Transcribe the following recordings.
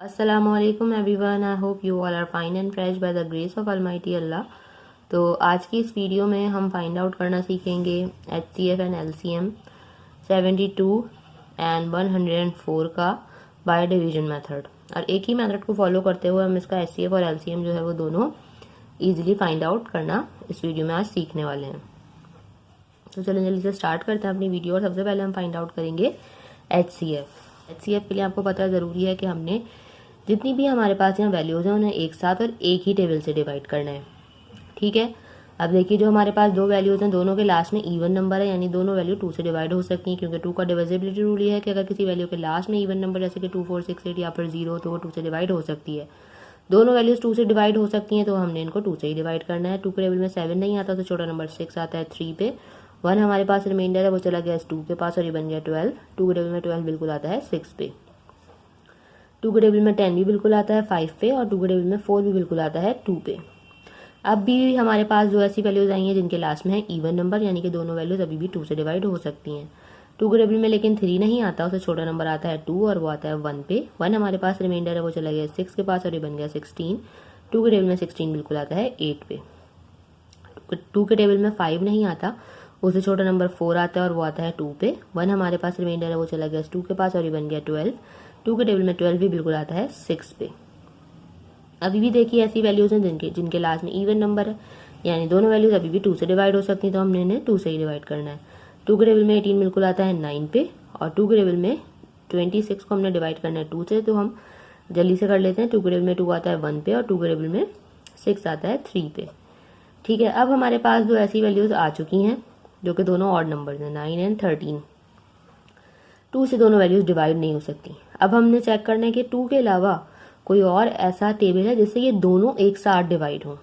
Assalamualaikum everyone, I hope you all are fine and fresh by the grace of Almighty Allah। तो आज की इस video में हम फाइंड आउट करना सीखेंगे HCF एंड LCM 72 एंड 104 का बाय डिवीजन मेथड। और एक ही मेथड को फॉलो करते हुए हम इसका HCF और LCM जो है वो दोनों इजीली फाइंड आउट करना इस वीडियो में आज सीखने वाले हैं। तो चलिए जल्दी से स्टार्ट करते हैं अपनी वीडियो। और सबसे पहले हम फाइंड आउट करेंगे HCF के लिए आपको पता है ज़रूरी है कि हमने जितनी भी हमारे पास यहाँ वैल्यूज़ हैं उन्हें एक साथ और एक ही टेबल से डिवाइड करना है। ठीक है, अब देखिए जो हमारे पास दो वैल्यूज़ हैं दोनों के लास्ट में इवन नंबर है, यानी दोनों वैल्यू 2 से डिवाइड हो सकती हैं, क्योंकि 2 का डिविजिबिलिटी रूल ये है कि अगर किसी वैल्यू के लास्ट में इवन नंबर जैसे कि 2, 4, 6, 8 या फिर 0 तो वो 2 से डिवाइड हो सकती है। दोनों वैल्यूज़ 2 से डिवाइड हो सकती हैं तो हमने इनको 2 से ही डिवाइड करना है। 2 के टेबल में 7 नहीं आता तो छोटा नंबर 6 आता है 3 पे। 1 हमारे पास रिमाइंडर है वो चला गया 2 के पास और ये बन गया 12। 2 के टेबल में 12 बिल्कुल आता है 6 पे। 2 के टेबल में 10 भी बिल्कुल आता है 5 पे और 2 के टेबल में 4 भी बिल्कुल आता है 2 पे। अब भी हमारे पास जो ऐसी वैल्यूज आई हैं जिनके लास्ट में है इवन नंबर, यानी कि दोनों वैल्यूज अभी भी 2 से डिवाइड हो सकती हैं। 2 के टेबल में लेकिन 3 नहीं आता, उसे छोटा नंबर आता है 2 और वो आता है 1 पे। 1 हमारे पास रिमाइंडर है वो चला गया 6 के पास और ये बन गया 16। 2 के टेबल में 16 बिल्कुल आता है 8 पे। 2 के टेबल में 5 नहीं आता, उसे छोटा नंबर 4 आता है और वो आता है 2 पे। 1 हमारे पास रिमाइंडर है वो चला गया 2 के पास और ये बन गया 12। 2 के टेबल में 12 भी बिल्कुल आता है 6 पे। अभी भी देखिए ऐसी वैल्यूज हैं जिनके लास्ट में इवन नंबर है, यानी दोनों वैल्यूज अभी भी 2 से डिवाइड हो सकती हैं तो हमने इन्हें 2 से ही डिवाइड करना है। 2 के टेबल में 18 बिल्कुल आता है 9 पे और 2 के टेबल में 26 को हमने डिवाइड करना है 2 से, तो हम जल्दी से कर लेते हैं। 2 के टेबल में 2 आता है 1 पे और 2 के टेबल में 6 आता है 3 पे। ठीक है, अब हमारे पास जो ऐसी वैल्यूज आ चुकी हैं जो कि दोनों ऑड नंबर्स हैं 9 एंड 13। 2 से दोनों वैल्यूज डिवाइड नहीं हो सकती। अब हमने चेक करना है कि 2 के अलावा कोई और ऐसा टेबल है जिससे ये दोनों एक साथ डिवाइड हो।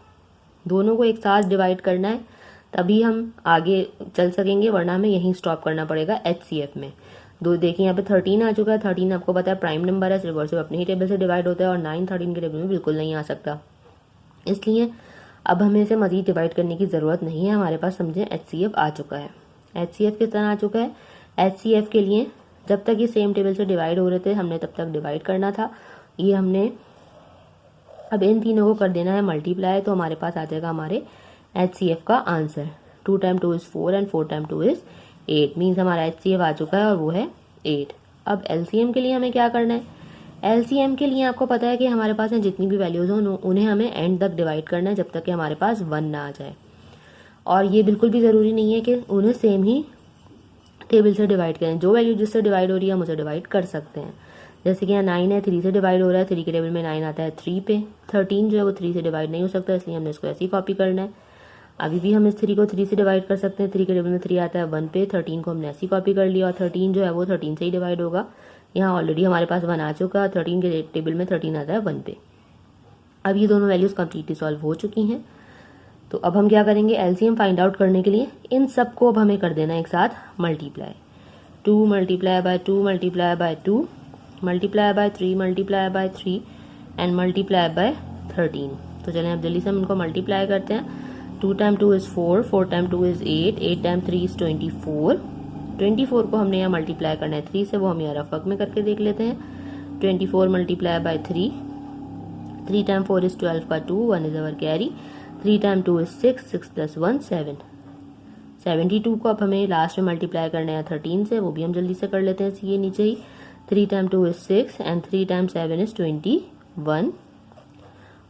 दोनों को एक साथ डिवाइड करना है तभी हम आगे चल सकेंगे, वरना हमें यहीं स्टॉप करना पड़ेगा HCF में। दो देखिए यहाँ पे 13 आ चुका है। 13 आपको पता है प्राइम नंबर है, सिर्फ और सिर्फ अपने ही टेबल से डिवाइड होता है और 9 13 के टेबल में बिल्कुल नहीं आ सकता। इसलिए अब हमें इसे मजीद डिवाइड करने की ज़रूरत नहीं है, हमारे पास समझे HCF आ चुका है। HCF किस तरह आ चुका है? HCF के लिए जब तक ये सेम टेबल से डिवाइड हो रहे थे हमने तब तक डिवाइड करना था। ये हमने अब इन तीनों को कर देना है मल्टीप्लाई, तो हमारे पास आ जाएगा हमारे HCF का answer 2 time 2 is 4 and 4 time 2 is 8। Means हमारा HCF आ चुका है और वो है 8। अब LCM के लिए हमें क्या करना है? LCM के लिए आपको पता है कि हमारे पास जितनी भी वैल्यूज हो उन्हें हमें एंड तक डिवाइड करना है जब तक कि हमारे पास 1 ना आ जाए। और ये बिल्कुल भी ज़रूरी नहीं है कि उन्हें सेम ही टेबल से डिवाइड करें। जो वैल्यू जिससे डिवाइड हो रही है हम उसे डिवाइड कर सकते हैं। जैसे कि यहाँ 9 है 3 से डिवाइड हो रहा है, 3 के टेबल में 9 आता है 3 पे। 13 जो है वो 3 से डिवाइड नहीं हो सकता, इसलिए हमने इसको ऐसे ही कॉपी करना है। अभी भी हम इस 3 को 3 से डिवाइड कर सकते हैं। 3 के टेबल में 3 आता है 1 पे। 13 को हमने ऐसे ही कॉपी कर लिया और 13 जो है वो 13 से ही डिवाइड होगा। यहाँ ऑलरेडी हमारे पास 1 आ चुका है। 13 के टेबल में 13 आता है 1 पे। अब ये दोनों वैल्यूज कम्प्लीटली सॉल्व हो चुकी हैं। तो अब हम क्या करेंगे? LCM फाइंड आउट करने के लिए इन सबको अब हमें कर देना है एक साथ multiply. 2 multiply by 2 multiply by 2 multiply by 3 multiply by 3 and multiply by 13। तो चलें अब जल्दी से हम इनको मल्टीप्लाई करते हैं। 2 time 2 is 4, 4 time 2 is 8, 8 time 3 is 24। 24 को हमने यहाँ मल्टीप्लाई करना है 3 से, वो हम यहाँ रफ वर्क में करके देख लेते हैं। 24 मल्टीप्लाई बाय 3, 3 टाइम 4 इज 12 का 2, 1 is our carry. 3 time 2 is 6, 6 plus 1 7। 72 को अब हमें लास्ट में मल्टीप्लाई करना है 13 से, वो भी हम जल्दी से कर लेते हैं ये नीचे ही। 3 time 2 is 6 and 3 time 7 is 21।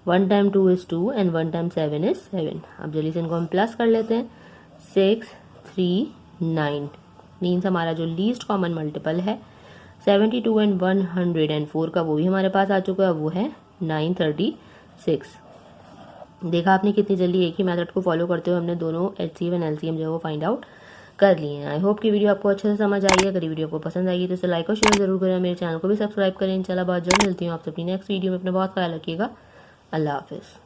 1 time 2 is 2 and 1 time 7 is 7। अब जल्दी से इनको हम प्लस कर लेते हैं। 6 3 9 मीन्स हमारा जो लीस्ट कॉमन मल्टीपल है 72 एंड 104 का वो भी हमारे पास आ चुका है, वो है 936। देखा आपने कितनी जल्दी एक ही मेथड को फॉलो करते हुए हमने दोनों HCF एंड LCM जो है वो फाइंड आउट कर लिए हैं। आई होप कि वीडियो आपको अच्छे से समझ आई है। अगर वीडियो आपको पसंद आएगी तो इसे लाइक और शेयर जरूर करें, मेरे चैनल को भी सब्सक्राइब करें। इंशाल्लाह बहुत जल्द मिलती हूँ आपसे अपनी नेक्स्ट वीडियो में। अपना बहुत ख्याल रखिएगा। अल्लाह हाफिज़।